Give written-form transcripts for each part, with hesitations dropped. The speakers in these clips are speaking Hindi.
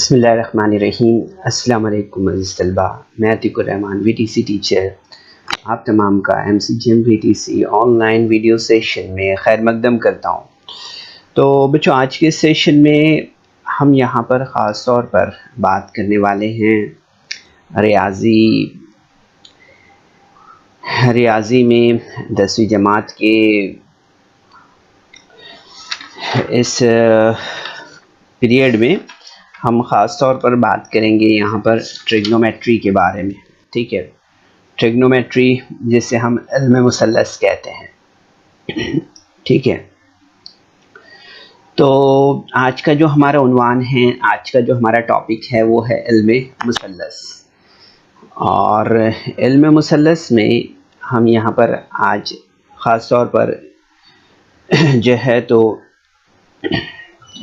बिस्मिल्लाहिर्रहमानिर्रहीम। अस्सलाम वालेकुम अज़ीज़ तलबा, मैं अतीकुर रहमान वीटीसी टीचर आप तमाम का MCGM VTC online video session में खैर मकदम करता हूँ। तो बच्चों, आज के सेशन में हम यहाँ पर ख़ास तौर पर बात करने वाले हैं रियाजी में 10वीं जमात के इस पीरियड में हम ख़ास तौर पर बात करेंगे यहाँ पर ट्रिग्नोमेट्री के बारे में। ठीक है, ट्रिग्नोमेट्री जिसे हम इल्म मुसल्लस कहते हैं। ठीक है, तो आज का जो हमारा उन्वान है, आज का जो हमारा टॉपिक है वो है इल्म मुसल्लस। और इल्म मुसल्लस में हम यहाँ पर आज ख़ास तौर पर जो है तो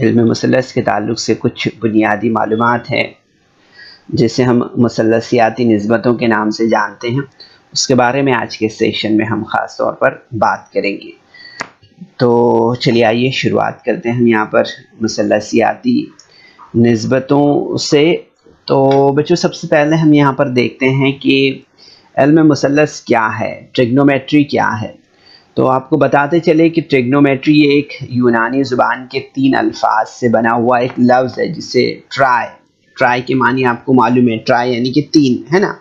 इल्म मुसल्लस के ताल्लुक़ से कुछ बुनियादी मालूमात हैं जिसे हम मुसल्लसियाती निस्बतों के नाम से जानते हैं, उसके बारे में आज के सेशन में हम ख़ास तौर पर बात करेंगे। तो चलिए आइए शुरुआत करते हैं हम यहाँ पर मुसल्लसियाती निस्बतों से। तो बच्चों, सबसे पहले हम यहाँ पर देखते हैं कि इल्म मुसल्लस क्या है, ट्रिग्नोमेट्री क्या है। तो आपको बताते चले कि ट्रिग्नोमेट्री एक यूनानी ज़ुबान के 3 अल्फाज से बना हुआ एक लफ्ज़ है जिसे ट्राई के मानी आपको मालूम है, ट्राई यानी कि 3 है ना,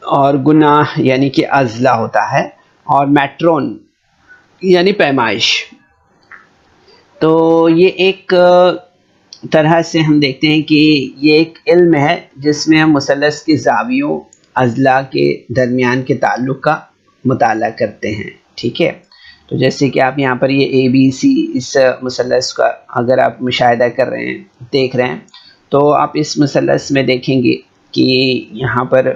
और गुना यानी कि अज़ला होता है, और मैट्रोन यानी पैमाइश। तो ये एक तरह से हम देखते हैं कि ये एक इल्म है जिसमें हम मुसल्लस के ज़ावियों अज़ला के दरमियान के ताल्लुक़ का मुताला करते हैं। ठीक है, तो जैसे कि आप यहाँ पर ये ABC इस मुसल्लस का अगर आप मुशाहिदा कर रहे हैं, देख रहे हैं, तो आप इस मुसल्लस में देखेंगे कि यहाँ पर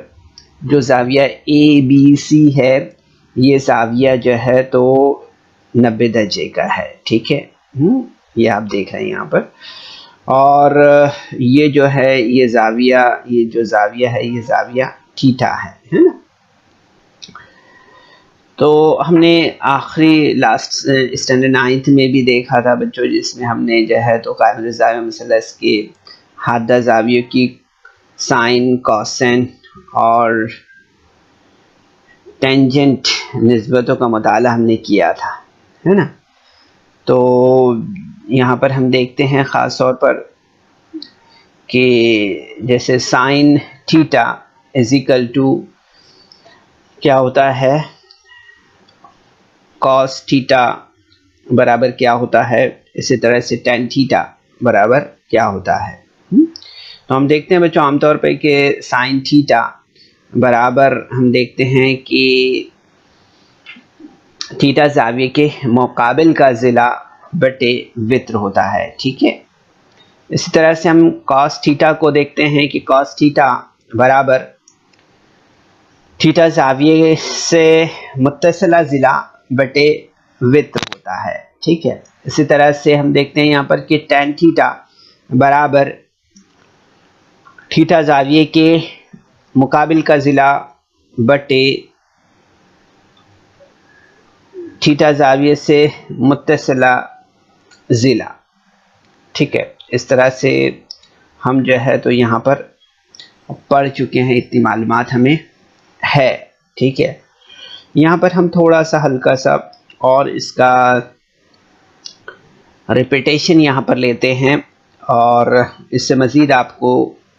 जो ज़ाविया ABC है, ये ज़ाविया जो है तो 90 दर्जे का है। ठीक है, ये आप देख रहे हैं यहाँ पर। और ये जो है ये जो ज़ाविया है ये ज़ाविया थीटा है ना। तो हमने आखिरी लास्ट स्टैंडर्ड 9th में भी देखा था बच्चों, जिसमें हमने जो है तो कायम ज़ाविया मुसल्लस के हादा ज़ावियों की साइन, कोसेन और टेंजेंट निस्बतों का मुताला हमने किया था, है ना। तो यहाँ पर हम देखते हैं ख़ास तौर पर कि जैसे sine theta is equal to क्या होता है, कॉस थीटा बराबर क्या होता है, इसी तरह से टेन थीटा बराबर क्या होता है। तो हम देखते हैं बच्चों आमतौर पर कि साइन थीटा बराबर हम देखते हैं कि थीटा ज़ाविये के मुकाबिल का ज़िला बटे वित्र होता है। ठीक है, इसी तरह से हम कॉस थीटा को देखते हैं कि कॉस थीटा बराबर थीटा ज़ाविये से मुत्तसिला ज़िला बटे वित्र होता है। ठीक है, इसी तरह से हम देखते हैं यहाँ पर कि टेन थीटा बराबर थीटा ज़ाविये के मुकाबिल का ज़िला बटे थीटा ज़ाविये से मुत्तसिला ज़िला। ठीक है, इस तरह से हम जो है तो यहाँ पर पढ़ चुके हैं, इतनी मालूमात हमें है। ठीक है, यहाँ पर हम थोड़ा सा हल्का सा और इसका रिपीटेशन यहाँ पर लेते हैं और इससे मज़ीद आपको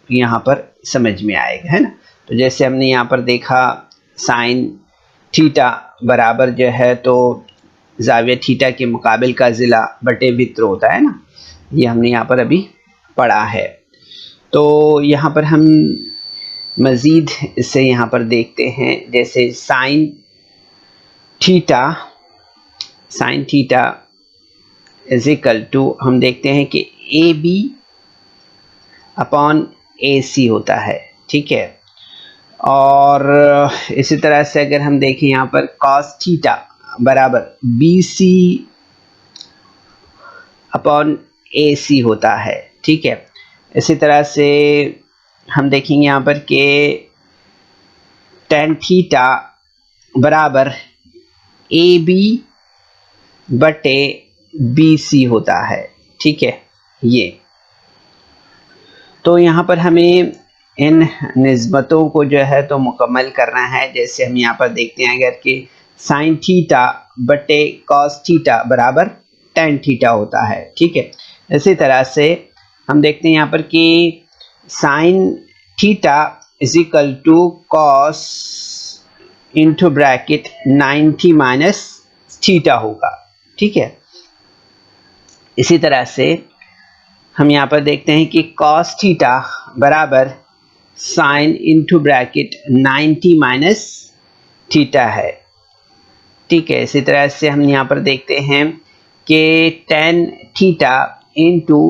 यहाँ पर समझ में आएगा, है ना। तो जैसे हमने यहाँ पर देखा साइन थीटा बराबर जो है तो ज़ाविया थीटा के मुकाबिल का ज़िला बटे वित्र होता है ना, ये हमने यहाँ पर अभी पढ़ा है। तो यहाँ पर हम मज़ीद इससे यहाँ पर देखते हैं, जैसे sine theta is equal to हम देखते हैं कि AB अपॉन AC होता है। ठीक है, और इसी तरह से अगर हम देखें यहाँ पर cos थीटा बराबर BC अपॉन AC होता है। ठीक है, इसी तरह से हम देखेंगे यहाँ पर कि tan थीटा बराबर AB बटे BC होता है। ठीक है, ये तो यहाँ पर हमें इन निस्बतों को जो है तो मुकम्मल करना है। जैसे हम यहाँ पर देखते हैं अगर कि साइन थीटा बटे कॉस थीटा बराबर टेन थीटा होता है, ठीक है। इसी तरह से हम देखते हैं यहाँ पर कि sine theta is equal to cos into bracket 90 minus theta होगा, ठीक है। इसी तरह से हम यहाँ पर देखते हैं कि कॉस थीटा बराबर sine into bracket 90 minus theta है, ठीक है। इसी तरह से हम यहाँ पर देखते हैं कि tan theta into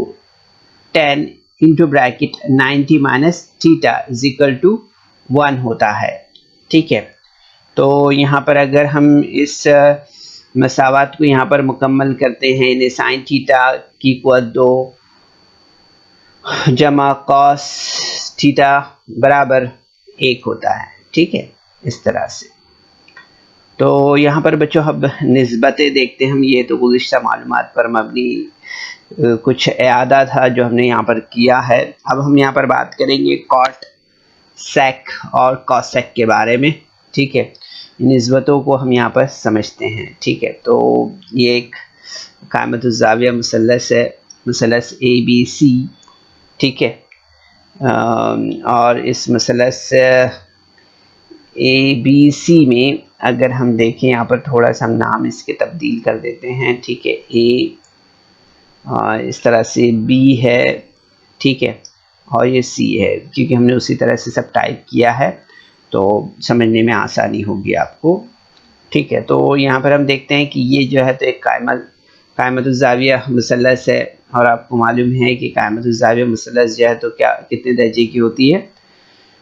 10 into bracket 90 minus theta is equal to 1 होता है, ठीक है। तो यहाँ पर अगर हम इस मसावत को यहाँ पर मुकम्मल करते हैं, इन्हें साइन थीटा की कुव्वत 2 जमा कॉस थीटा बराबर 1 होता है, ठीक है, इस तरह से। तो यहाँ पर बच्चों अब निस्बतें देखते हैं हम। ये तो गुज़िश्ता मालूमात पर मबनी कुछ इआदा था जो हमने यहाँ पर किया है। अब हम यहाँ पर बात करेंगे कॉट सेक और कॉसेक के बारे में, ठीक है। निस्बतों को हम यहाँ पर समझते हैं, ठीक है। तो ये एक कायमतुज़्ज़ाविया मुसल्लस है, मुसल्लस ABC, ठीक है। और इस मुसल्लस ABC में अगर हम देखें यहाँ पर थोड़ा सा हम नाम इसके तब्दील कर देते हैं, ठीक है। A इस तरह से B है, ठीक है, और ये C है, क्योंकि हमने उसी तरह से सब टाइप किया है तो समझने में आसानी होगी आपको, ठीक है। तो यहाँ पर हम देखते हैं कि ये जो है तो एक कायमतुज़्ज़ाविया मुसल्लस है, और आपको मालूम है कि कायमतुज़्ज़ाविया मुसल्लस जो है तो क्या कितने दर्जे की होती है,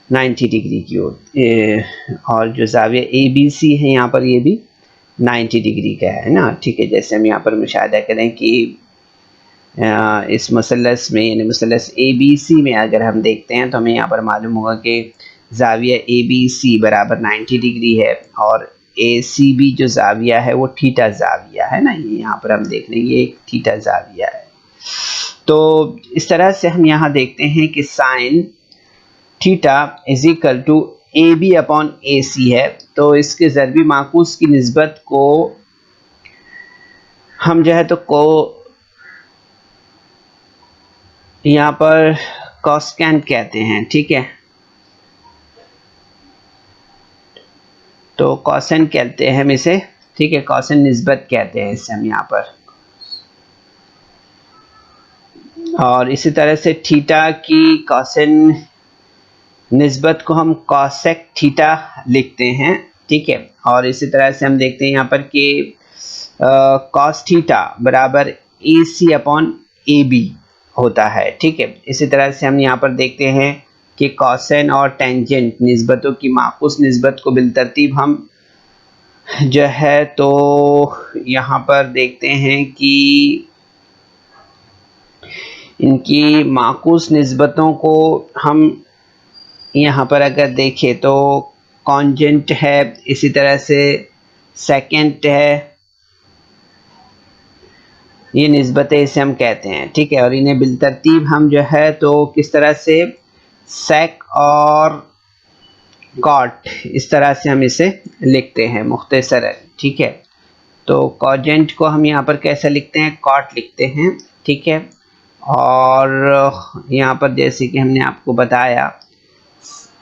90 डिग्री की होती है। और जो ज़ाविया ABC है यहाँ पर ये भी 90 डिग्री का है ना, ठीक है। जैसे हम यहाँ पर मुशाहिदा करें कि इस मुसल्लस में यानी मुसल्लस ABC में अगर हम देखते हैं तो हमें यहाँ पर मालूम होगा कि ज़ाविया ABC बराबर 90 डिग्री है, और ACB जो ज़ाविया है वो थीटा ज़ाविया है ना, ये यहाँ पर हम देख रहे हैं ये एक थीटा ज़ाविया है। तो इस तरह से हम यहाँ देखते हैं कि sine theta is equal to AB upon AC है। तो इसके ज़रबी माकूस की निस्बत को हम जो है तो को यहाँ पर कॉस्केंट कहते हैं, ठीक है। तो कॉसेंट कहते हैं हम इसे, ठीक है, कॉसेंट निस्बत कहते हैं इसे हम यहाँ पर। और इसी तरह से थीटा की कॉसेंट निस्बत को हम कॉसेक थीटा लिखते हैं, ठीक है। और इसी तरह से हम देखते हैं यहाँ पर कि कॉस थीटा बराबर AC अपॉन AB होता है, ठीक है। इसी तरह से हम यहाँ पर देखते हैं कि कॉसेन और टेंजेंट निस्बतों की माकूस निस्बत को बिलतरतीब हम जो है तो यहाँ पर देखते हैं कि इनकी माकूस निस्बतों को हम यहाँ पर अगर देखें तो कॉन्जेंट है, इसी तरह से सेकेंड है, ये निस्बतें इसे हम कहते हैं, ठीक है। और इन्हें बिलतरतीब हम जो है तो किस तरह से सेक और कॉट इस तरह से हम इसे लिखते हैं मुख्तसरन, ठीक है। तो कॉजेंट को हम यहाँ पर कैसे लिखते हैं, कॉट लिखते हैं, ठीक है। और यहाँ पर जैसे कि हमने आपको बताया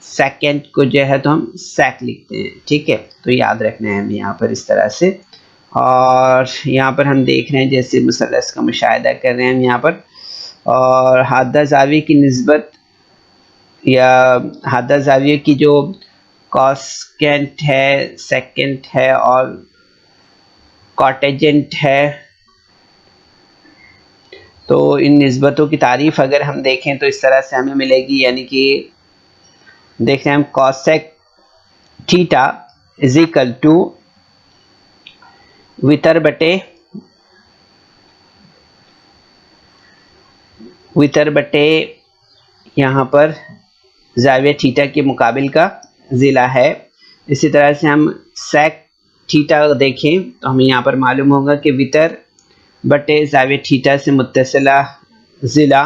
सेकेंड को जो है तो हम सेक लिखते हैं, ठीक है। तो याद रखना है हमें यहाँ पर इस तरह से। और यहाँ पर हम देख रहे हैं जैसे मुसल्लस का मुशाहिदा कर रहे हैं हम यहाँ पर, और हादा ज़ाविया की निस्बत या हादा ज़ाविया की जो कॉस्केंट है, सेकेंड है और कॉटेजेंट है, तो इन निस्बतों की तारीफ़ अगर हम देखें तो इस तरह से हमें मिलेगी, यानी कि देख रहे हैं हम cosec theta is equal to वितर बटे यहाँ पर ज़ाविया थीटा के मुकाबिल का ज़िला है। इसी तरह से हम सेक थीटा देखें तो हमें यहाँ पर मालूम होगा कि वितर बटे ज़ाविया थीटा से मुत्तसिला ज़िला,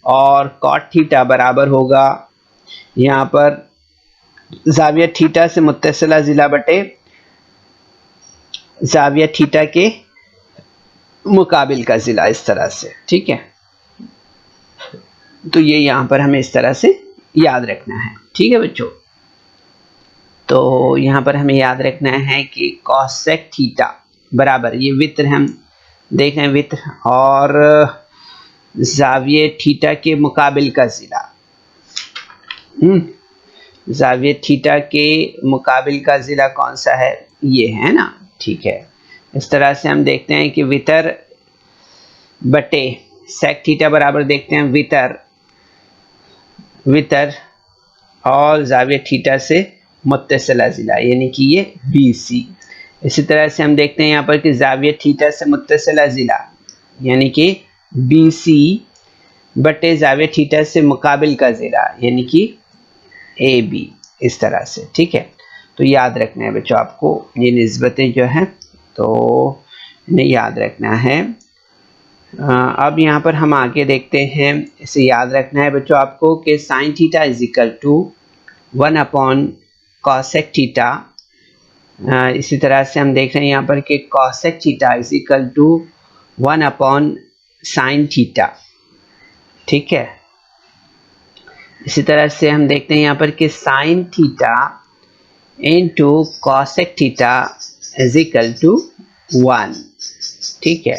और कॉट थीटा बराबर होगा यहाँ पर ज़ाविया थीटा से मुत्तसिला ज़िला बटे ज़ाविया थीटा के मुकाबिल का ज़िला, इस तरह से। ठीक है, तो ये यहाँ पर हमें इस तरह से याद रखना है। ठीक है बच्चों, तो यहाँ पर हमें याद रखना है कि कॉसेक थीटा बराबर, ये वित्र हम देख रहे हैं, वित्र और ज़ाविये थीटा के मुकाबिल का ज़िला। ज़ाविये थीटा के मुकाबिल का ज़िला कौन सा है, ये है ना। ठीक है, इस तरह से हम देखते हैं कि वितर बटे सेक थीटा बराबर देखते हैं वितर और ज़ाविया थीटा से मुत्तसिला ज़िला, यानी कि ये BC। इसी तरह से हम देखते हैं यहाँ पर कि ज़ाविया थीटा से मुत्तसिला ज़िला यानी कि BC बटे ज़ाविया थीटा से मुकाबिल का ज़िला यानी कि AB, इस तरह से। ठीक है, तो याद रखना है बच्चों आपको ये निस्बतें जो हैं, तो इन्हें याद रखना है। अब यहाँ पर हम आगे देखते हैं, इसे याद रखना है बच्चों आपको कि sine theta is equal to 1 upon cosec theta. इसी तरह से हम देख रहे हैं यहाँ पर कि cosec theta is equal to 1 upon sine theta. ठीक है, इसी तरह से हम देखते हैं यहाँ पर कि sine theta into cosec theta is equal to 1। ठीक है,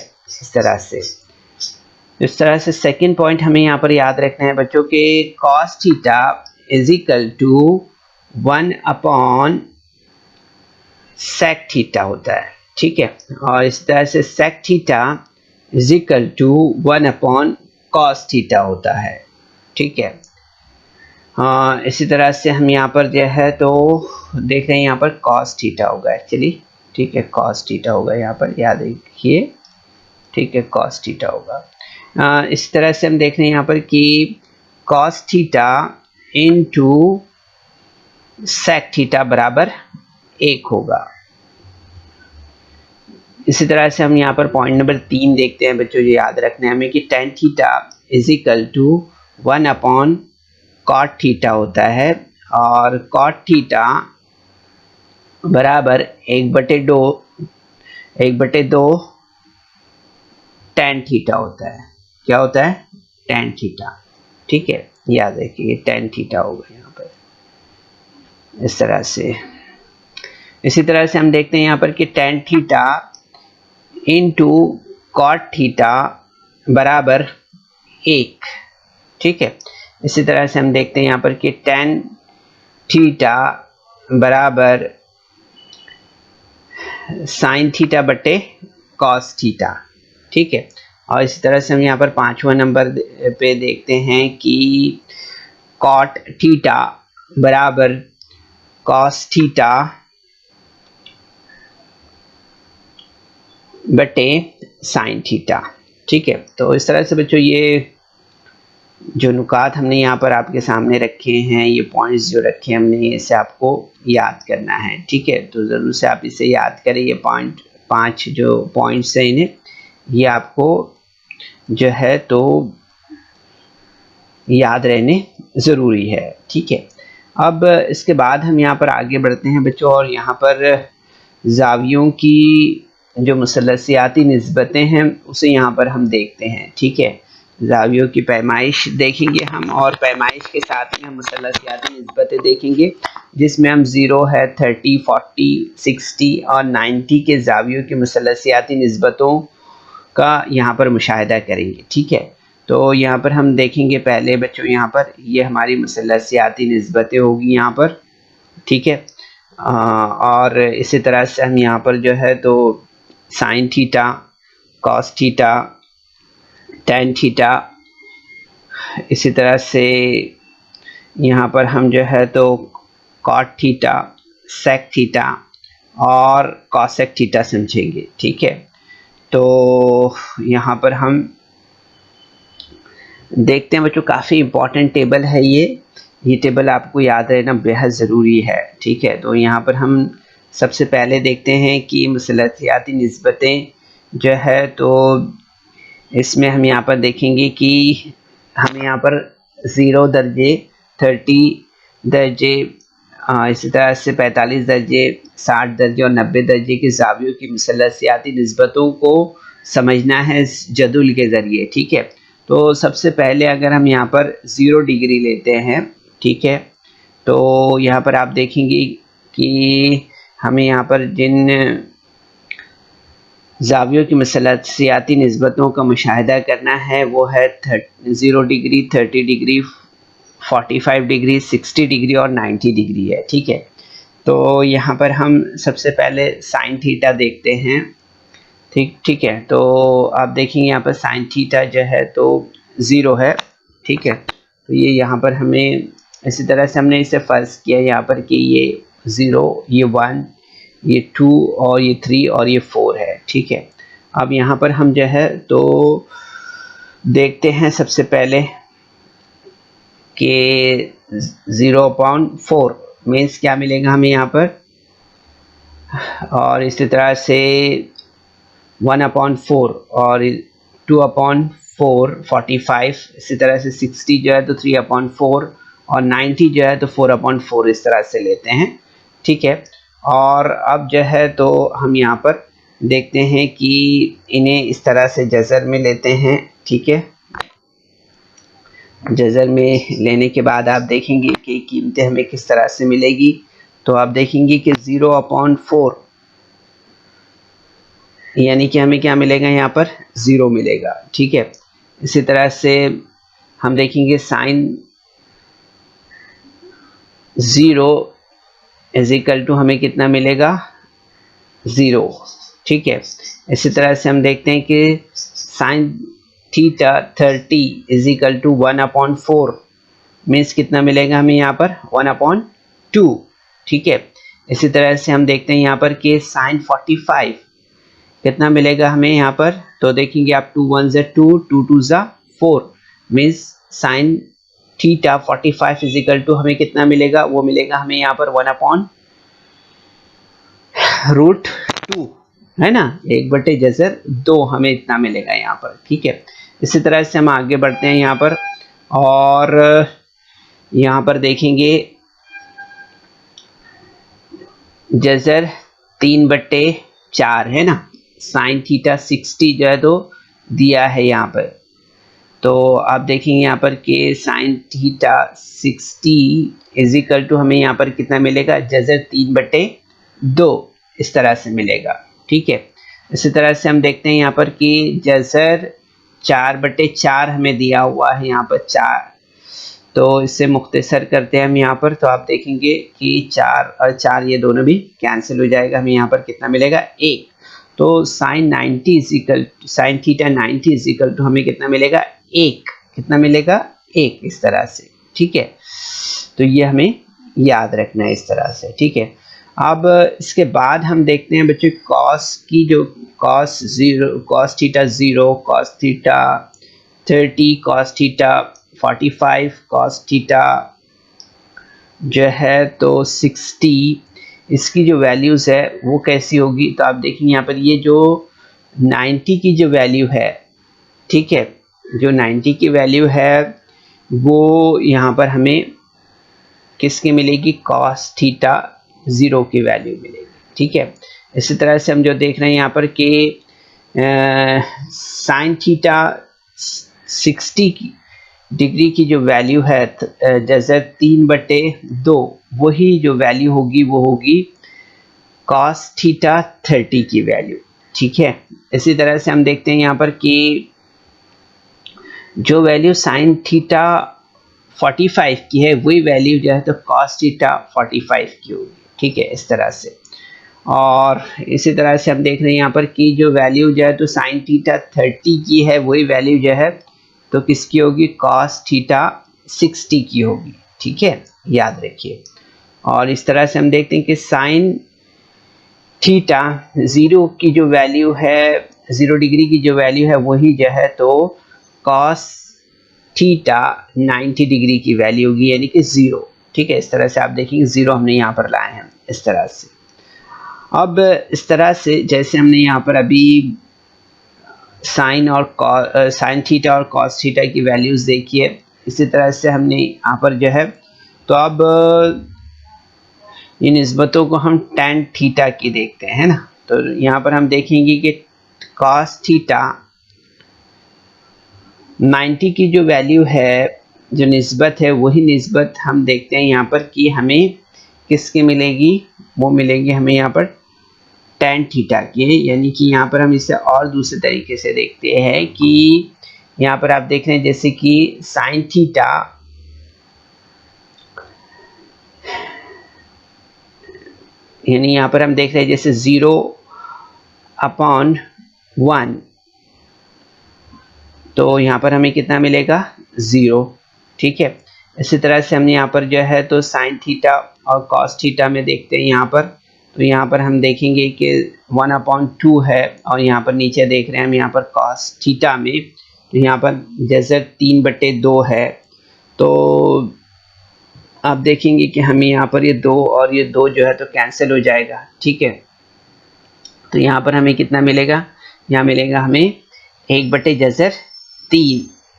इस तरह से सेकंड पॉइंट हमें यहाँ पर याद रखना है बच्चों के cos theta is equal to 1 upon sec theta होता है। ठीक है, और इस तरह से sec theta is equal to 1 upon cos theta होता है। ठीक है, इसी तरह से हम यहाँ पर जो है तो देख रहे हैं यहाँ पर कॉस थीटा होगा एक्चुअली। ठीक है, कॉस थीटा होगा यहाँ पर, याद रखिए। ठीक है, कॉस थीटा होगा। इस तरह से हम देख रहे हैं यहाँ पर कि cos theta into sec theta बराबर 1 होगा। इसी तरह से हम यहाँ पर पॉइंट नंबर 3 देखते हैं बच्चों, ये याद रखना है हमें कि tan theta is equal to 1 upon cot theta होता है और कॉट थीटा बराबर 1/2 टेन थीटा होता है। क्या होता है, टेन थीटा। ठीक है, याद रखिए टेन थीटा होगा यहाँ पर, इस तरह से। इसी तरह से हम देखते हैं यहाँ पर कि tan theta into cot theta बराबर 1। ठीक है, इसी तरह से हम देखते हैं यहाँ पर कि टेन थीटा बराबर साइन थीटा बटे कॉस थीटा। ठीक है, और इसी तरह से हम यहाँ पर 5वां नंबर पे देखते हैं कि कॉट थीटा बराबर कॉस थीटा बटे साइन थीटा। ठीक है, तो इस तरह से बच्चों ये जो नुकात हमने यहाँ पर आपके सामने रखे हैं, ये पॉइंट्स जो रखे हैं हमने, इसे आपको याद करना है। ठीक है, तो ज़रूर से आप इसे याद करें। ये 5 जो पॉइंट्स हैं इन्हें ये आपको जो है तो याद रहने ज़रूरी है। ठीक है, अब इसके बाद हम यहाँ पर आगे बढ़ते हैं बच्चों, और यहाँ पर ज़ावियों की जो मुसलसियाती निस्बतें हैं उसे यहाँ पर हम देखते हैं। ठीक है, ज़ावियों की पैमाइश देखेंगे हम, और पैमाइश के साथ में हम मुसलसियाती निस्बतें देखेंगे जिसमें हम 0 है, 30, 40, 60 और 90 के ज़ावियों की मुसलसियाती निस्बतों का यहाँ पर मुशाहिदा करेंगे। ठीक है, तो यहाँ पर हम देखेंगे पहले बच्चों, यहाँ पर ये हमारी मुसलसियाती निस्बतें होगी यहाँ पर। ठीक है, और इसी तरह से हम यहाँ पर जो है तो sine theta, cos theta, tan theta, इसी तरह से यहाँ पर हम जो है तो कॉट थीटा, सेक थीटा और कॉसेक थीटा समझेंगे। ठीक है, तो यहाँ पर हम देखते हैं बच्चों, काफ़ी इम्पोर्टेंट टेबल है ये टेबल आपको याद रहना बेहद ज़रूरी है। ठीक है, तो यहाँ पर हम सबसे पहले देखते हैं कि मुसलसियाती निस्बतें जो है तो इसमें हम यहाँ पर देखेंगे कि हमें यहाँ पर 0 दर्जे, 30 दर्जे, इसी तरह से 45 दर्जे, 60 दर्जे और 90 दर्जे के ज़ावियों की मुसलसियाती निस्बतों को समझना है इस जदुल के ज़रिए। ठीक है, तो सबसे पहले अगर हम यहाँ पर 0 डिग्री लेते हैं, ठीक है, तो यहाँ पर आप देखेंगे कि हमें यहाँ पर जिन ज़ावियों की मुसलसियाती निस्बतों का मुशाहिदा करना है वो है 0 डिग्री, 30 डिग्री, 45 डिग्री, 60 डिग्री और 90 डिग्री है। ठीक है, तो यहाँ पर हम सबसे पहले साइन थीटा देखते हैं। ठीक है, तो आप देखेंगे यहाँ पर साइन थीटा जो है तो 0 है। ठीक है, तो ये यहाँ पर हमें इसी तरह से हमने इसे फर्ज किया यहाँ पर कि ये 0, ये 1, ये 2 और ये 3 और ये 4 है। ठीक है, अब यहाँ पर हम जो है तो देखते हैं सबसे पहले कि 0/4 मीन्स क्या मिलेगा हमें यहाँ पर, और इसी तरह से 1/4 और 2/4 45, इसी तरह से 60 जो है तो 3/4 और 90 जो है तो 4/4 इस तरह से लेते हैं। ठीक है, और अब जो है तो हम यहाँ पर देखते हैं कि इन्हें इस तरह से जज़र में लेते हैं। ठीक है, जज़र में लेने के बाद आप देखेंगे कि कीमतें हमें किस तरह से मिलेगी। तो आप देखेंगे कि 0/4 यानी कि हमें क्या मिलेगा, यहाँ पर 0 मिलेगा। ठीक है, इसी तरह से हम देखेंगे साइन 0 इज इक्वल टू हमें कितना मिलेगा, 0। ठीक है, इसी तरह से हम देखते हैं कि sine theta 30 is equal to 1/4 means कितना मिलेगा हमें यहाँ पर 1/2। ठीक है, इसी तरह से हम देखते हैं यहाँ पर कि साइन 45 कितना मिलेगा हमें यहाँ पर, तो देखेंगे आप 2 1 ज़ा 2, 2 2 ज़ा 4 means sine theta 45 is equal to हमें कितना मिलेगा, वो मिलेगा हमें यहाँ पर 1/√2 है ना, 1/2 हमें इतना मिलेगा यहाँ पर। ठीक है, इसी तरह से हम आगे बढ़ते हैं यहाँ पर, और यहाँ पर देखेंगे जज़र 3/4 है ना, साइन थीटा 60 जो है तो दिया है यहाँ पर, तो आप देखेंगे यहाँ पर कि sine theta 60 is equal to हमें यहाँ पर कितना मिलेगा, जज़र 3/2 इस तरह से मिलेगा। ठीक है, इसी तरह से हम देखते हैं यहाँ पर कि जज़र 4/4 हमें दिया हुआ है यहाँ पर 4, तो इससे मुख्तसर करते हैं हम यहाँ पर, तो आप देखेंगे कि 4 और 4 ये दोनों भी कैंसिल हो जाएगा, हमें यहाँ पर कितना मिलेगा 1। तो sine 90 is equal sine theta 90 is equal to हमें कितना मिलेगा 1, कितना मिलेगा 1 इस तरह से। ठीक है, तो ये हमें याद रखना है इस तरह से। ठीक है, अब इसके बाद हम देखते हैं बच्चों कॉस की, जो cos theta 0, cos theta 30, cos theta 45, cos theta जो है तो 60, इसकी जो वैल्यूज़ है वो कैसी होगी, तो आप देखेंगे यहाँ पर ये जो 90 की जो वैल्यू है, ठीक है, जो 90 की वैल्यू है वो यहाँ पर हमें किसकी मिलेगी, कॉस थीटा 0 की वैल्यू मिलेगी। ठीक है, इसी तरह से हम जो देख रहे हैं यहाँ पर कि साइन थीटा 60 डिग्री की जो वैल्यू है जैसे 3/2, वही जो वैल्यू होगी वो होगी कॉस थीटा 30 की वैल्यू। ठीक है, इसी तरह से हम देखते हैं यहाँ पर कि जो वैल्यू साइन थीटा 45 की है वही वैल्यू जो है तो कॉस थीटा 45 की होगी। ठीक है, इस तरह से, और इसी तरह से हम देख रहे हैं यहाँ पर कि जो वैल्यू जो है तो साइन थीटा 30 की है वही वैल्यू जो है तो किसकी होगी, कॉस थीटा 60 की होगी। ठीक है, याद रखिए। और इस तरह से हम देखते हैं कि साइन थीटा 0 की जो वैल्यू है, 0 डिग्री की जो वैल्यू है वही जो है तो कॉस थीटा 90 डिग्री की वैल्यू होगी, यानी कि 0। ठीक है, इस तरह से आप देखेंगे 0 हमने यहाँ पर लाए हैं इस तरह से। अब इस तरह से जैसे हमने यहाँ पर अभी साइन और साइन थीटा और कॉस थीटा की वैल्यूज़ देखिए। इसी तरह से हमने यहाँ पर जो है तो अब इन निस्बतों को हम tan थीटा की देखते हैं ना। तो यहाँ पर हम देखेंगे कि cos थीटा 90 की जो वैल्यू है, जो निस्बत है, वही निस्बत हम देखते हैं यहाँ पर कि हमें किसकी मिलेगी, वो मिलेगी हमें यहाँ पर tan थीटा की। यानी कि यहाँ पर हम इसे और दूसरे तरीके से देखते हैं कि यहाँ पर आप देख रहे हैं जैसे कि sin थीटा यानी यहाँ पर हम देख रहे हैं जैसे 0/1, तो यहाँ पर हमें कितना मिलेगा 0। ठीक है, इसी तरह से हमने यहाँ पर जो है तो साइन थीटा और कॉस थीटा में देखते हैं यहाँ पर, तो यहाँ पर हम देखेंगे कि 1/2 है, और यहाँ पर नीचे देख रहे हैं हम यहाँ पर कॉस थीटा में, तो यहाँ पर जैसे 3/2 है। तो आप देखेंगे कि हमें यहाँ पर ये 2 और ये 2 जो है तो कैंसिल हो जाएगा। ठीक है, तो यहाँ पर हमें कितना मिलेगा, यहाँ मिलेगा हमें 1/3।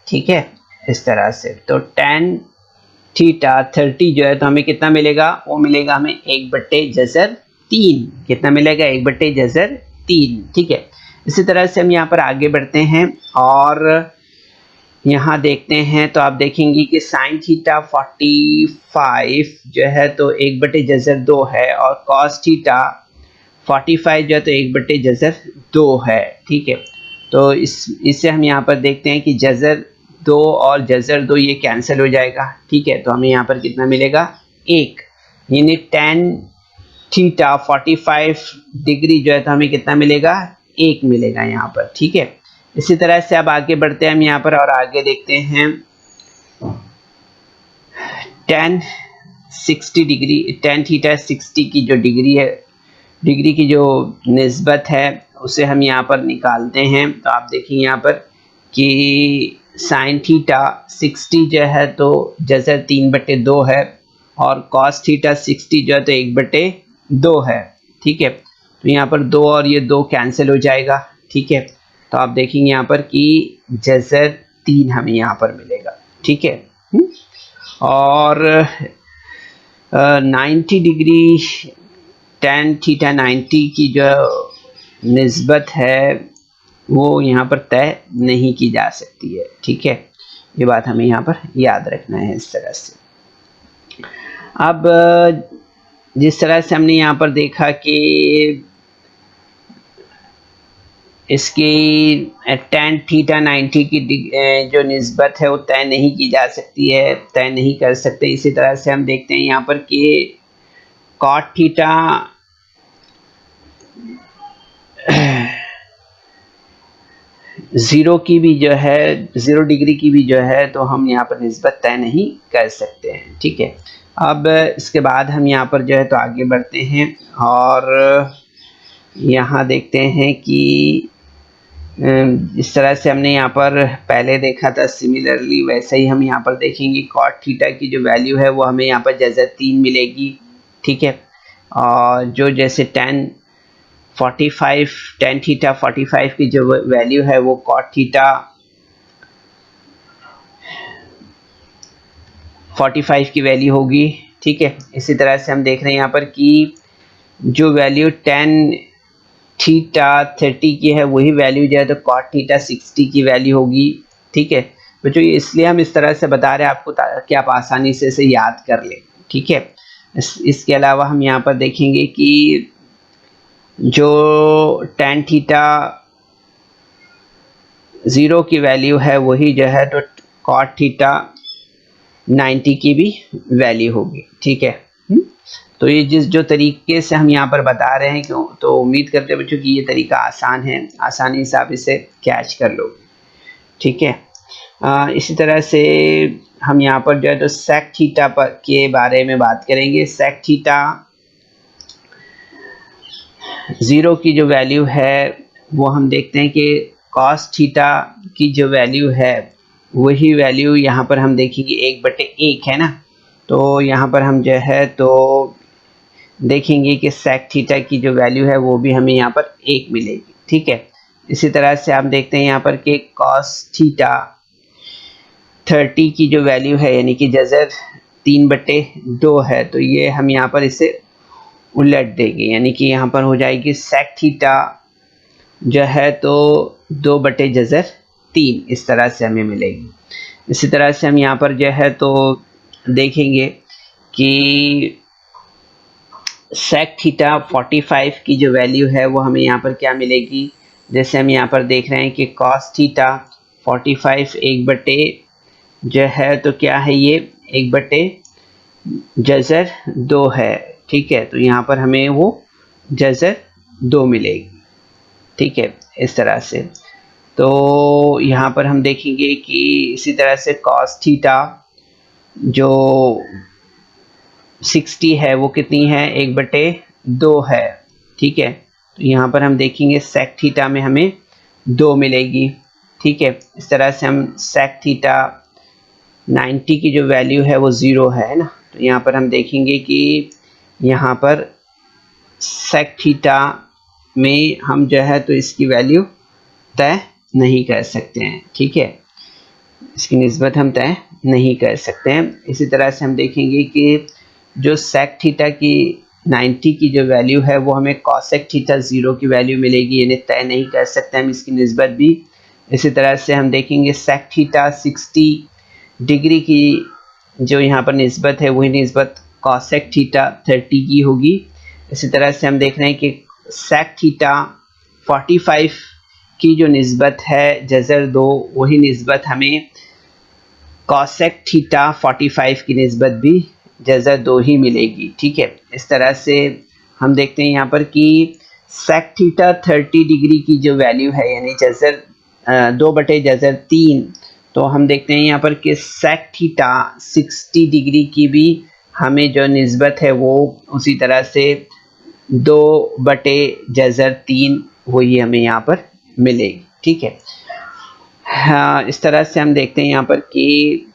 ठीक है, इस तरह से तो tan थीटा 30 जो है तो हमें कितना मिलेगा, वो मिलेगा हमें 1/3। कितना मिलेगा 1/3। ठीक है, इसी तरह से हम यहाँ पर आगे बढ़ते हैं और यहाँ देखते हैं, तो आप देखेंगे कि साइन थीटा 45 जो है तो 1/2 है, और कॉस थीटा 45 जो है तो 1/2 है। ठीक है, तो इससे हम यहाँ पर देखते हैं कि जज़र 2 और जज़र 2 ये कैंसिल हो जाएगा। ठीक है, तो हमें यहाँ पर कितना मिलेगा 1, यानी tan थीटा 45 डिग्री जो है तो हमें कितना मिलेगा 1 मिलेगा यहाँ पर। ठीक है, इसी तरह से अब आगे बढ़ते हैं हम यहाँ पर और आगे देखते हैं tan 60 डिग्री, tan थीटा 60 की जो डिग्री है, डिग्री की जो निस्बत है उसे हम यहाँ पर निकालते हैं। तो आप देखिए यहाँ पर कि साइन थीटा 60 जो है तो जैसे 3/2 है, और कॉस थीटा 60 जो है तो 1/2 है। ठीक है, तो यहाँ पर 2 और ये 2 कैंसिल हो जाएगा। ठीक है, तो आप देखेंगे यहाँ पर कि जज़र 3 हमें यहाँ पर मिलेगा। ठीक है, और 90 डिग्री tan थीटा 90 की जो निस्बत है वो यहाँ पर तय नहीं की जा सकती है। ठीक है, ये बात हमें यहाँ पर याद रखना है इस तरह से। अब जिस तरह से हमने यहाँ पर देखा कि इसकी tan थीटा 90 की जो निस्बत है वो तय नहीं की जा सकती है, तय नहीं कर सकते। इसी तरह से हम देखते हैं यहाँ पर कि cot थीटा 0 की भी जो है 0 डिग्री की भी जो है तो हम यहाँ पर निस्बत तय नहीं कर सकते हैं। ठीक है, अब इसके बाद हम यहाँ पर जो है तो आगे बढ़ते हैं और यहाँ देखते हैं कि इस तरह से हमने यहाँ पर पहले देखा था, सिमिलरली वैसे ही हम यहाँ पर देखेंगे cot थीटा की जो वैल्यू है वो हमें यहाँ पर जैसे 3 मिलेगी। ठीक है, और जो जैसे tan थीटा 45 की जो वैल्यू है वो cot थीटा 45 की वैल्यू होगी। ठीक है, इसी तरह से हम देख रहे हैं यहाँ पर कि जो वैल्यू tan थीटा 30 की है वही वैल्यू जो है तो cot थीटा 60 की वैल्यू होगी। ठीक है बच्चों, इसलिए हम इस तरह से बता रहे हैं आपको ताकि आप आसानी से इसे याद कर लें। ठीक है, इसके अलावा हम यहाँ पर देखेंगे कि जो tan थीटा 0 की वैल्यू है वही जो है तो cot थीटा 90 की भी वैल्यू होगी। ठीक है, तो ये जो तरीके से हम यहाँ पर बता रहे हैं क्यों, तो उम्मीद करते हैं बच्चों कि ये तरीका आसान है, आसानी से आप इसे कैच कर लोगे। ठीक है, इसी तरह से हम यहाँ पर जो है तो sec थीटा के बारे में बात करेंगे। sec थीटा 0 की जो वैल्यू है वो हम देखते हैं कि cos थीटा की जो वैल्यू है वही वैल्यू यहाँ पर हम देखेंगे 1/1 है ना। तो यहाँ पर हम जो है तो देखेंगे कि sec थीटा की जो वैल्यू है वो भी हमें यहाँ पर 1 मिलेगी। ठीक है, इसी तरह से आप देखते हैं यहाँ पर कि cos थीटा 30 की जो वैल्यू है यानी कि जज़र 3/2 है, तो ये हम यहाँ पर इसे उलट देंगे, यानी कि यहाँ पर हो जाएगी sec थीटा जो है तो 2/3 इस तरह से हमें मिलेगी। इसी तरह से हम यहाँ पर जो है तो देखेंगे कि sec थीटा 45 की जो वैल्यू है वो हमें यहाँ पर क्या मिलेगी, जैसे हम यहाँ पर देख रहे हैं कि cos थीटा 45 जो है तो क्या है, ये 1/2 है, ठीक है। तो यहाँ पर हमें वो जज़र 2 मिलेगी, ठीक है, इस तरह से। तो यहाँ पर हम देखेंगे कि इसी तरह से cos थीटा जो 60 है वो कितनी है, 1/2 है, ठीक है। तो यहाँ पर हम देखेंगे sec थीटा में हमें 2 मिलेगी, ठीक है। इस तरह से हम sec थीटा 90 की जो वैल्यू है वो 0 है ना, तो यहाँ पर हम देखेंगे कि यहाँ पर sec थीटा में हम जो है तो इसकी वैल्यू तय नहीं कर सकते हैं, ठीक है, इसकी निस्बत हम तय नहीं कर सकते हैं। इसी तरह से हम देखेंगे कि जो sec थीटा की 90 की जो वैल्यू है वो हमें cosec थीटा 0 की वैल्यू मिलेगी, यानी तय नहीं कर सकते हम इसकी निस्बत भी। इसी तरह से हम देखेंगे sec थीटा 60 डिग्री की जो यहाँ पर निस्बत है वही निस्बत cosec थीटा 30 की होगी। इसी तरह से हम देख रहे हैं कि sec थीटा 45 की जो निस्बत है जज़र 2 वही निस्बत हमें cosec थीटा 45 की निस्बत भी जज़र 2 ही मिलेगी, ठीक है। इस तरह से हम देखते हैं यहाँ पर कि sec थीटा 30 डिग्री की जो वैल्यू है यानी जज़र 2/3, तो हम देखते हैं यहाँ पर कि sec थीटा 60 डिग्री की भी हमें जो निस्बत है वो उसी तरह से 2/3 वही हमें यहाँ पर मिलेगी, ठीक है। हाँ, इस तरह से हम देखते हैं यहाँ पर कि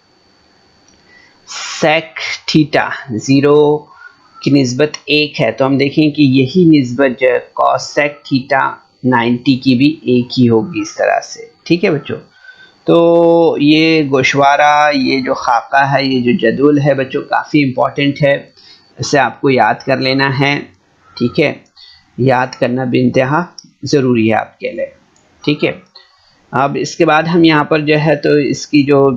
sec थीटा 0 की निस्बत 1 है, तो हम देखें कि यही निस्बत जो है cosec थीटा 90 की भी 1 ही होगी, इस तरह से, ठीक है बच्चों। तो ये गोशवारा, ये जो खाका है, ये जो जदूल है बच्चों काफ़ी इम्पोर्टेंट है, इसे आपको याद कर लेना है, ठीक है, याद करना बेइंतहा ज़रूरी है आपके लिए, ठीक है। अब इसके बाद हम यहाँ पर जो है तो इसकी जो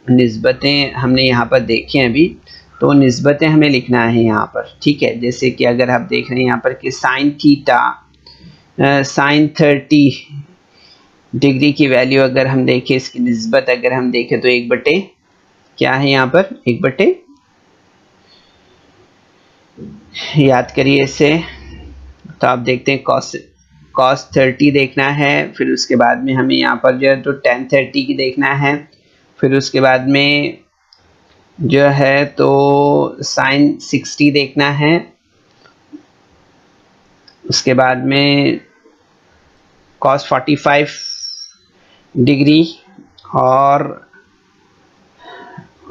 निस्बतें हमने यहाँ पर देखी हैं अभी, तो निस्बतें हमें लिखना है यहाँ पर, ठीक है। जैसे कि अगर आप देख रहे हैं यहाँ पर कि sin थीटा sin 30 डिग्री की वैल्यू अगर हम देखें, इसकी निस्बत अगर हम देखें तो 1/, क्या है यहाँ पर 1/, याद करिए इसे। तो आप देखते हैं cos 30 देखना है, फिर उसके बाद में हमें यहाँ पर जो है तो tan 30 की देखना है, फिर उसके बाद में जो है तो sin 60 देखना है, उसके बाद में cos 45 डिग्री, और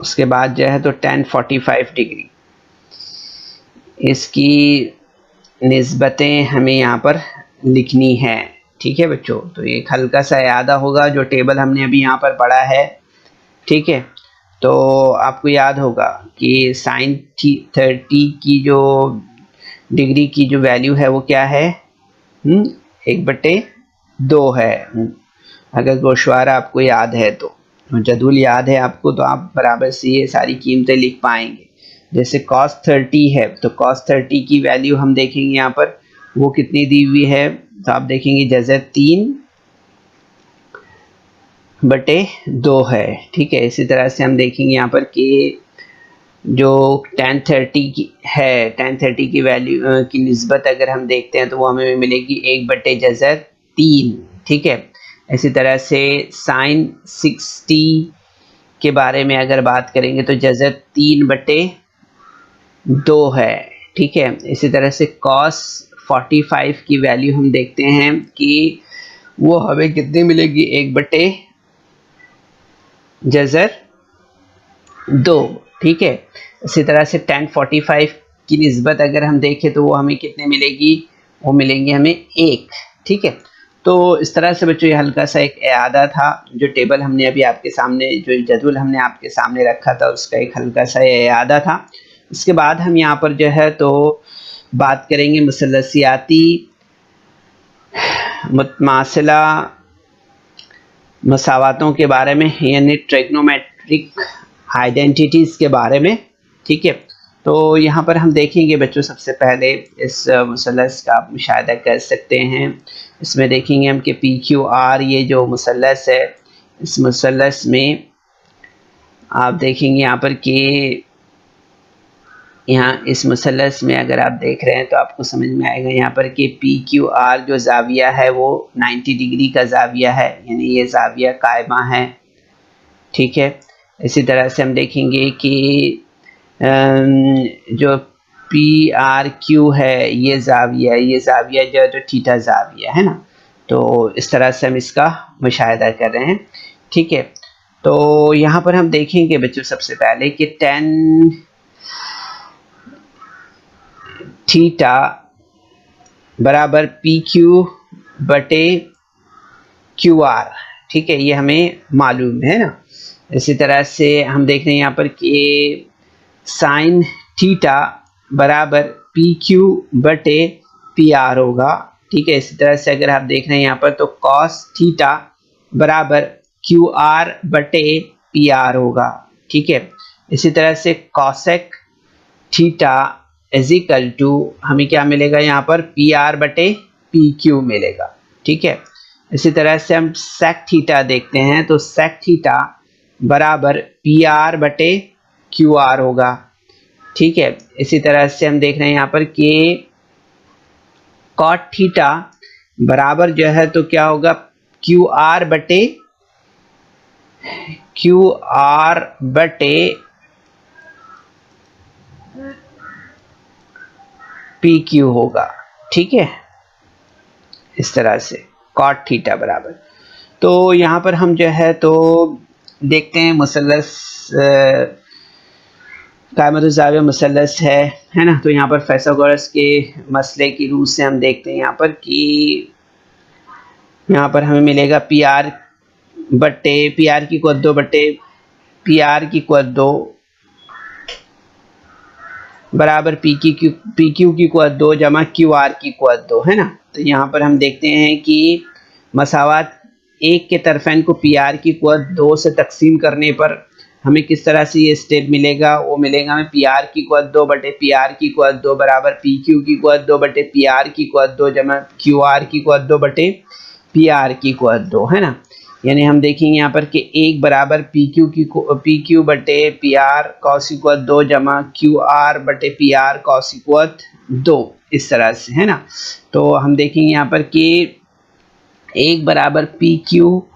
उसके बाद जो है तो tan 45 डिग्री। इसकी निस्बतें हमें यहाँ पर लिखनी है, ठीक है बच्चों। तो एक हल्का सा यादा होगा जो टेबल हमने अभी यहाँ पर पढ़ा है, ठीक है। तो आपको याद होगा कि sin 30 की जो डिग्री की जो वैल्यू है वो क्या है, 1/2 है। अगर गोशवारा आपको याद है तो जदूल याद है आपको, तो आप बराबर से ये सारी कीमतें लिख पाएंगे। जैसे cos 30 है तो cos 30 की वैल्यू हम देखेंगे यहाँ पर वो कितनी दी हुई है, तो आप देखेंगे जज़र 3/2 है, ठीक है। इसी तरह से हम देखेंगे यहाँ पर कि जो tan 30 की है, tan 30 की वैल्यू की निस्बत अगर हम देखते हैं तो वो हमें मिलेगी 1/3, ठीक है। इसी तरह से sin 60 के बारे में अगर बात करेंगे तो जज़र 3/2 है, ठीक है। इसी तरह से cos 45 की वैल्यू हम देखते हैं कि वो हमें कितनी मिलेगी, 1/2, ठीक है। इसी तरह से tan 45 की निस्बत अगर हम देखें तो वो हमें कितने मिलेगी, वो मिलेंगे हमें 1, ठीक है। तो इस तरह से बच्चों ये हल्का सा एक इआदा था, जो टेबल हमने अभी आपके सामने, जो जदवल हमने आपके सामने रखा था उसका एक हल्का सा इआदा था। इसके बाद हम यहाँ पर जो है तो बात करेंगे मुसल्लसियाती मुतमासिला मसावातों के बारे में, यानी ट्रिग्नोमेट्रिक आइडेंटिटीज़ के बारे में। ठीक है, तो यहाँ पर हम देखेंगे बच्चों सबसे पहले इस मुसल्लस का आप मुशाहिदा कर सकते हैं। इसमें देखेंगे हम कि पी क्यू आर ये जो मुसल्लस है, इस मुसल्लस में आप देखेंगे यहाँ पर कि यहाँ इस मुसल्लस में अगर आप देख रहे हैं तो आपको समझ में आएगा यहाँ पर कि पी क्यू आर जो जाविया है वो 90 डिग्री का जाविया है, यानी ये जाविया कायमा है। ठीक है, इसी तरह से हम देखेंगे कि जो पी आर क्यू है ये जाविया जो है तो थीटा जाविया है ना। तो इस तरह से हम इसका मुशाहिदा कर रहे हैं। ठीक है, तो यहाँ पर हम देखेंगे बच्चों सबसे पहले कि tan थीटा बराबर पी क्यू बटे क्यू आर। ठीक है, ये हमें मालूम है ना। इसी तरह से हम देख रहे हैं यहाँ पर कि साइन थीटा बराबर पी क्यू बटे पी आर होगा। ठीक है, इसी तरह से अगर आप देख रहे हैं यहाँ पर तो कॉस थीटा बराबर क्यू आर बटे पी आर होगा। ठीक है, इसी तरह से cosec theta is equal to हमें क्या मिलेगा यहाँ पर पी आर बटे पी क्यू मिलेगा। ठीक है, इसी तरह से हम सेक थीटा देखते हैं तो सेक थीटा बराबर पी आर बटे क्यू आर होगा। ठीक है, इसी तरह से हम देख रहे हैं यहाँ पर कि कॉट थीटा बराबर जो है तो क्या होगा क्यू आर बटे पी क्यू होगा। ठीक है, इस तरह से कॉट थीटा बराबर। तो यहाँ पर हम जो है तो देखते हैं मुसल्लस कायमत ज़ाविया मुसल्लस है ना। तो यहाँ पर फाइथागोरस के मसले की रूह से हम देखते हैं यहाँ पर कि यहाँ पर हमें मिलेगा पी आर की कुवत 2 बटे पी आर की कुवत 2 बराबर पी क्यू की कुवत 2 जमा क्यू आर की कुवत 2 है ना। तो यहाँ पर हम देखते हैं कि मसावात एक के तरफेन को पी आर की कुवत 2 से तकसीम करने पर हमें किस तरह से ये स्टेप मिलेगा, वो मिलेगा हमें पी आर की कुवत 2 बटे पी आर की कुवत 2 बराबर पी क्यू की कुवत 2 बटे पी आर की कुवत 2 जमा क्यू आर की कुवत 2 बटे पी आर की कुवत 2 है ना। यानी हम देखेंगे यहाँ पर कि एक बराबर पी क्यू बटे पी आर कॉस की कुवत 2 जमा क्यू आर बटे पी आर कॉस की कुवत 2, इस तरह से है ना। तो हम देखेंगे यहाँ पर कि एक बराबर पी क्यू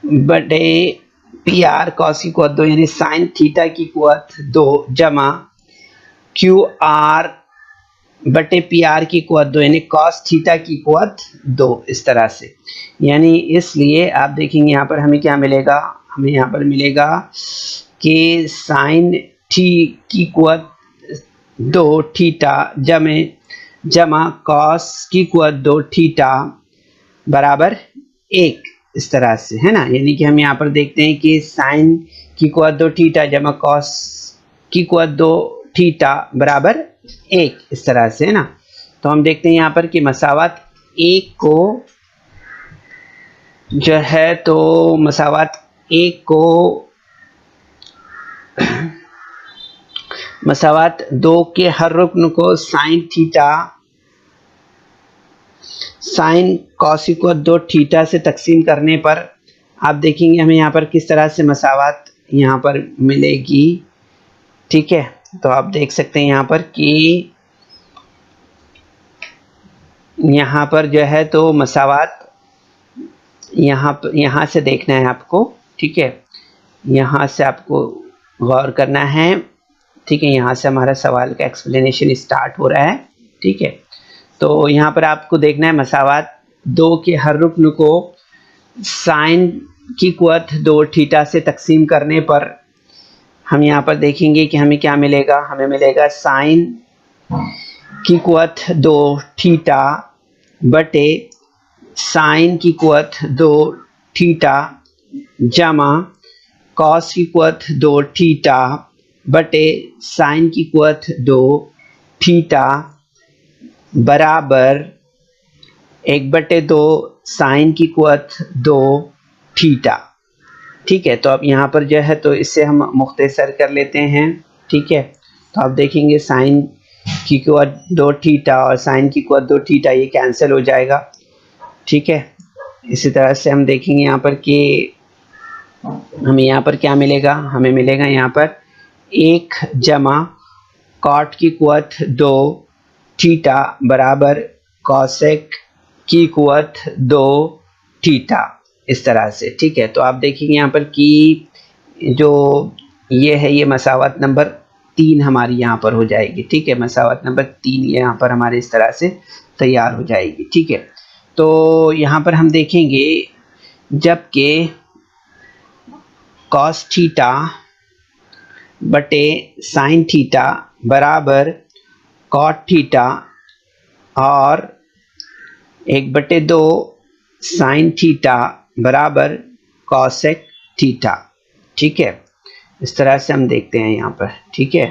बटे पी आर कॉस की कुवत 2 यानी साइन थीटा की कुवत 2 जमा क्यू आर बटे पी आर की कुवत 2 यानी कॉस थीटा की कुवत 2, इस तरह से। यानी इसलिए आप देखेंगे यहाँ पर हमें क्या मिलेगा, हमें यहाँ पर मिलेगा कि साइन थी की कुवत 2 थीटा जमा कॉस की कुवत 2 थीटा बराबर 1, इस तरह से है ना। यानी कि हम यहाँ पर देखते हैं कि साइन की कुवत 2 थीटा जमा कॉस की कुवत 2 थीटा बराबर 1, इस तरह से है ना। तो हम देखते हैं यहाँ पर कि मसावात 1 को जो है तो मसावात 1 को मसावात 2 के हर रुकन को साइन कॉस की कुवत 2 थीटा से तकसीम करने पर आप देखेंगे हमें यहाँ पर किस तरह से मसावात यहाँ पर मिलेगी। ठीक है, तो आप देख सकते हैं यहाँ पर कि यहाँ पर जो है तो मसावात यहाँ से देखना है आपको। ठीक है, यहाँ से आपको गौर करना है। ठीक है, यहाँ से हमारा सवाल का एक्सप्लेनेशन स्टार्ट हो रहा है। ठीक है, तो यहाँ पर आपको देखना है मसावात 2 के हर रुकन को साइन की कुवत 2 थीटा से तकसीम करने पर हम यहाँ पर देखेंगे कि हमें क्या मिलेगा, हमें मिलेगा साइन की कुवत 2 थीटा बटे साइन की कुवत 2 थीटा जमा कॉस की कुवत 2 थीटा बटे साइन की कुवत 2 थीटा बराबर 1/2 साइन की कुवत 2 थीटा। ठीक है, तो अब यहाँ पर जो है तो इससे हम मुख्तसर कर लेते हैं। ठीक है, तो आप देखेंगे साइन की कुवत 2 थीटा और साइन की कुवत 2 थीटा ये कैंसिल हो जाएगा। ठीक है, इसी तरह से हम देखेंगे यहाँ पर कि हमें यहाँ पर क्या मिलेगा, हमें मिलेगा यहाँ पर 1 जमा कॉट की कुवत 2 थीटा बराबर कॉसेक की कुवत 2 थीटा, इस तरह से। ठीक है, तो आप देखेंगे यहाँ पर कि जो ये है ये मसावत नंबर 3 हमारी यहाँ पर हो जाएगी। ठीक है, मसावत नंबर 3 ये यहाँ पर हमारे इस तरह से तैयार हो जाएगी। ठीक है, तो यहाँ पर हम देखेंगे जबकि कॉस थीटा बटे साइन थीटा बराबर कॉट थीटा और 1/2 साइन थीटा बराबर कॉसेक थीटा। ठीक है, इस तरह से हम देखते हैं यहाँ पर। ठीक है,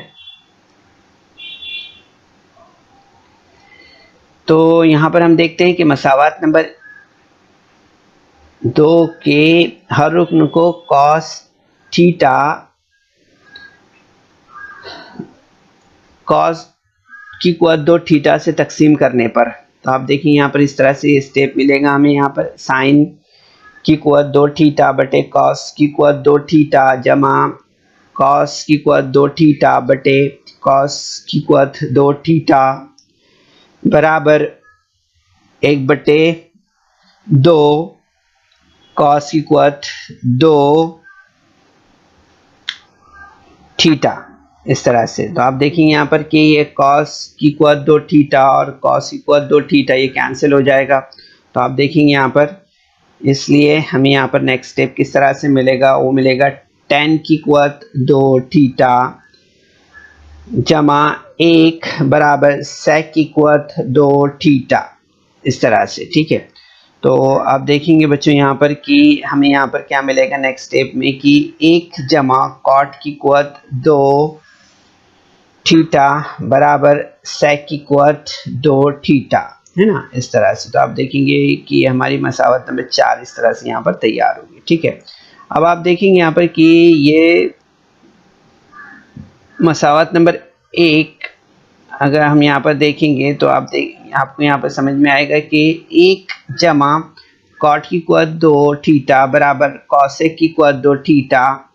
तो यहाँ पर हम देखते हैं कि मसावत नंबर 2 के हर रुकन को कॉस थीटा कॉस की कुवत 2 थीटा से तकसीम करने पर, तो आप देखिए यहाँ पर इस तरह से स्टेप मिलेगा हमें। यहाँ पर साइन की कुवत 2 थीटा बटे कॉस की कुवत 2 थीटा जमा कॉस की कुवत 2 थीटा बटे कॉस की कुवत 2 थीटा बराबर 1/2 कॉस की कुवत 2 थीटा, इस तरह से। तो आप देखेंगे यहाँ पर कि ये कॉस की कुवत 2 थीटा और कॉस की कुवत 2 थीटा ये कैंसिल हो जाएगा। तो आप देखेंगे यहाँ पर, इसलिए हमें यहाँ पर नेक्स्ट स्टेप किस तरह से मिलेगा, वो मिलेगा tan की कुवत 2 थीटा जमा 1 बराबर sec की कुवत 2 थीटा, इस तरह से। ठीक है, तो आप देखेंगे बच्चों यहाँ पर कि हमें यहाँ पर क्या मिलेगा नेक्स्ट स्टेप में कि 1 जमा कॉट की कुवत 2 थीटा बराबर sec की कुवत 2 थीटा, है ना, इस तरह से। तो आप देखेंगे कि हमारी मसावत नंबर 4 इस तरह से यहाँ पर तैयार होगी। ठीक है, अब आप देखेंगे यहाँ पर कि ये मसावत नंबर 1 अगर हम यहाँ पर देखेंगे तो आपको यहाँ पर समझ में आएगा कि 1 जमा कॉट की कुवत 2 थीटा बराबर कॉसेक की कुवत 2 थीटा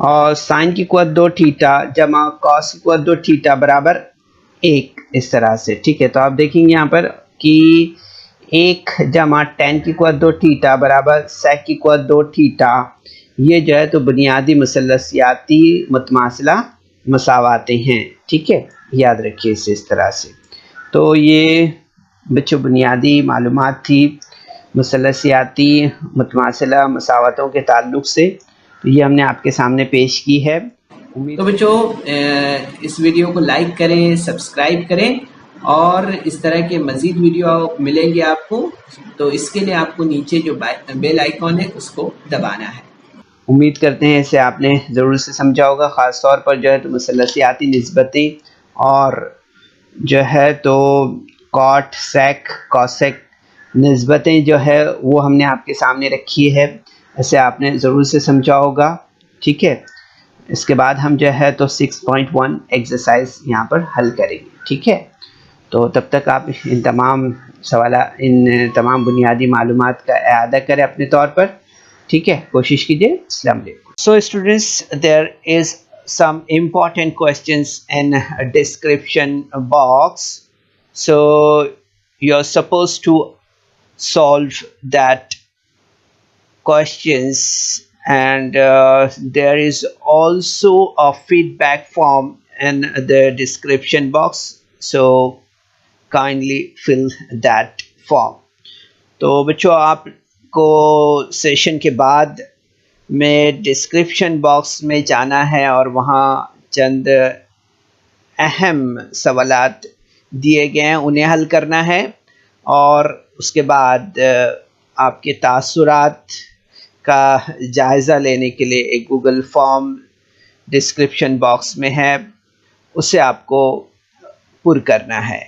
और साइन की कुवत 2 थीटा जमा कॉस की कुवत 2 थीटा बराबर 1, इस तरह से। ठीक है, तो आप देखेंगे यहाँ पर कि 1 जमा tan की कुवत 2 थीटा बराबर sec की कुवत 2 थीटा, ये जो है तो बुनियादी मुसल्लसियाती मुतमासिला मसावातें हैं। ठीक है, याद रखिए इसे इस तरह से। तो ये बच्चों बुनियादी मालूमात थी मुसल्लसियाती मुतमासिला मसावतों के ताल्लुक़ से, तो ये हमने आपके सामने पेश की है। तो बच्चों इस वीडियो को लाइक करें, सब्सक्राइब करें और इस तरह के मज़ीद वीडियो मिलेंगे आपको। तो इसके लिए आपको नीचे जो बेल आइकॉन है उसको दबाना है। उम्मीद करते हैं इसे आपने ज़रूर से समझा होगा, ख़ास तौर पर जो है तो मुसल्लसियाती निस्बतें और जो है तो कॉट सेक कॉसेक निस्बतें जो है वो हमने आपके सामने रखी है, इसे आपने ज़रूर से समझा होगा। ठीक है, इसके बाद हम जो है तो 6.1 एक्सरसाइज यहाँ पर हल करेंगे। ठीक है, तो तब तक आप इन तमाम बुनियादी मालूमात का इआदा करें अपने तौर पर। ठीक है, कोशिश कीजिए। अस्सलाम वालेकुम। So students, there is some important questions in a description box, so you're supposed to solve that questions, and there is also a feedback form in the description box, so kindly fill that form. तो बच्चों आपको सेशन के बाद में डिस्क्रिप्शन बॉक्स में जाना है और वहाँ चंद अहम सवालात दिए गए हैं उन्हें हल करना है, और उसके बाद आपके तासुरात का जायज़ा लेने के लिए एक गूगल फॉर्म डिस्क्रिप्शन बॉक्स में है, उसे आपको पुर करना है।